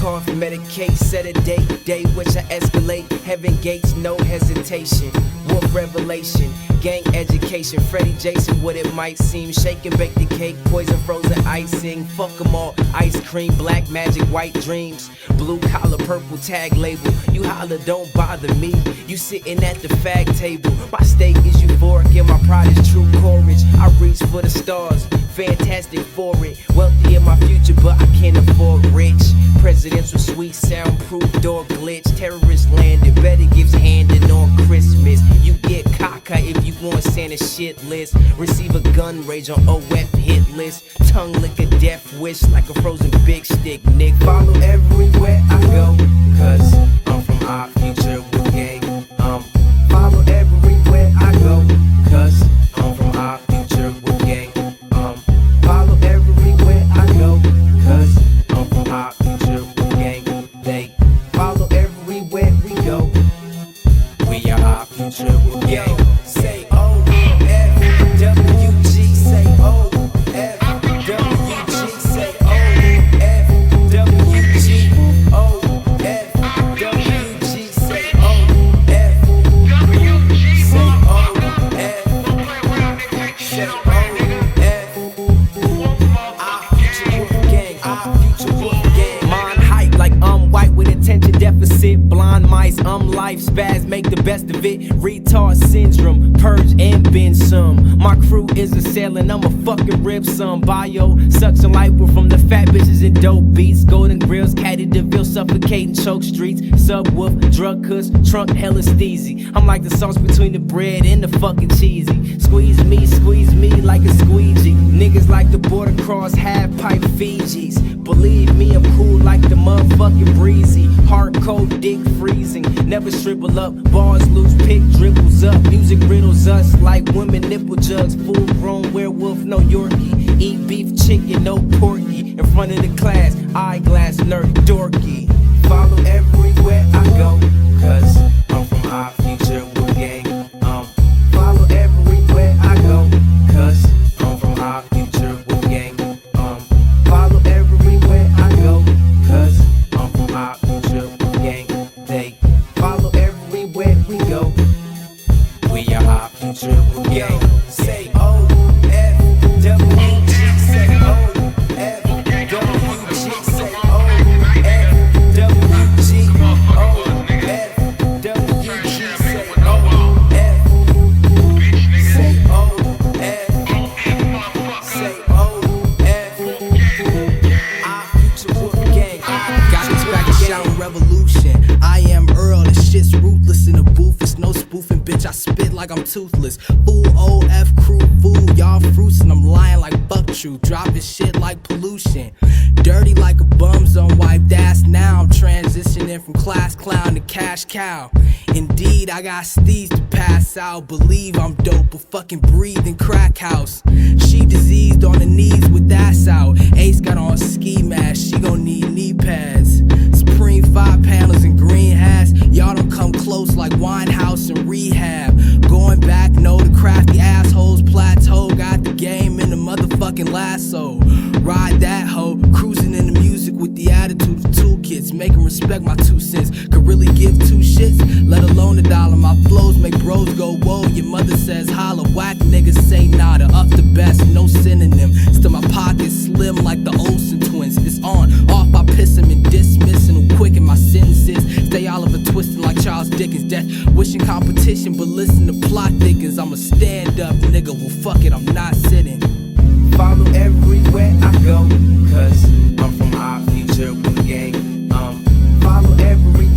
cough, medicate, set a date, day which I escalate. Heaven gates, no hesitation. Wolf revelation, gang education. Freddie Jason, what it might seem. Shake and bake the cake, poison frozen icing. Fuck 'em all, ice cream, black magic, white dreams. Blue collar, purple tag label. You holler, don't bother me. You sitting at the fag table. My state is euphoric and my pride is true courage. I reach for the stars, fantastic for it. Wealthy in my future, but I can't afford rich. Presidential suite, soundproof, door glitch. Terrorists landed, better gifts handed on Christmas. You get cocker if you want Santa shit list. Receive a gun rage on OF hit list. Tongue lick a death wish like a frozen big stick, Nick. Follow everywhere I go, cause I'm from our future with gang. Follow everywhere I go, cause I'm from our future with gang. Follow everywhere I go, cause I'm from our future with gang. They follow everywhere we go. We are our future with gang. Say O-F-W-G, say O-F-W-G, say O-F-W-G, O-F-W-G, say O-F, say O-F, say O-F. Our future with gang, our future with gang. Mind hype like I'm white with attention deficit. Blind mice, life spaz, make the best of it. Retard syndrome, purge and bend some. My crew is assailing, I'ma fucking rip some. Bio, suction light, we're from the fat bitches and dope beats. Golden grills, Caddy DeVille, suffocating choke streets. Subwoof, drug cuss, trunk hella steezy. I'm like the sauce between the bread and the fucking cheesy. Squeeze me like a squeegee. Niggas like the border cross, half pipe Fijis. Believe me, I'm cool like the motherfucking breezy. Hard cold dick freezing, never shrivel up. Bars loose, pick dribbles up. Music riddles us like women nipple jugs. Full grown werewolf, no Yorkie. Eat beef chicken, no porky. In front of the class, eyeglass nerd dorky. Follow everywhere I go, cause I'm from our future with gang. Follow everywhere I go, cause I'm from our future with gang. Follow everywhere I go, cause I'm from our future with gang. They follow everywhere we go. We are our future with gang. Say O-F-W-G, say O-F-W-G, say O-F-W-G, O-F-W-G, say O-F, say O-F, say O-F. Our future with gang. Got this back and shouting revolution. I am Earl, this shit's ruthless in the booth. It's no spoofing, bitch. I spit like I'm toothless. Fool, OF crew, fool. Y'all fruits and I'm lying like fuck you. Dropping shit like pollution. Dirty like a bum zone wiped ass. Now I'm transitioning from class clown to cash cow. Indeed, I got steez to pass out. Believe I'm dope, but fucking breathe in crack house. She diseased on the knees with ass out. Ace got on ski mask, she gon' need knee pads. Supreme 5 panels and green hats. Y'all don't come close like Winehouse and Rehab. Going back, no, the crafty assholes plateau. Got the game in the motherfucking lasso. Ride that hoe, cruising in the music with the attitude of toolkits. Make 'em respect my 2 cents. Could really give 2 shits, let alone a dollar. My flows make bros go whoa. Your mother says holla. Whack niggas say nada. Up the best, no synonym. Still my pockets slim like the Olsen twins. It's on, off, I piss him and dismissing them quick in my sentences. Stay Oliver twisting like Charles Dickens. Death wishing competition, but listen to plot thickens. I'm a stand up nigga, well fuck it, I'm not sitting. Follow everywhere I go, cause I'm from our future with gang. Follow everywhere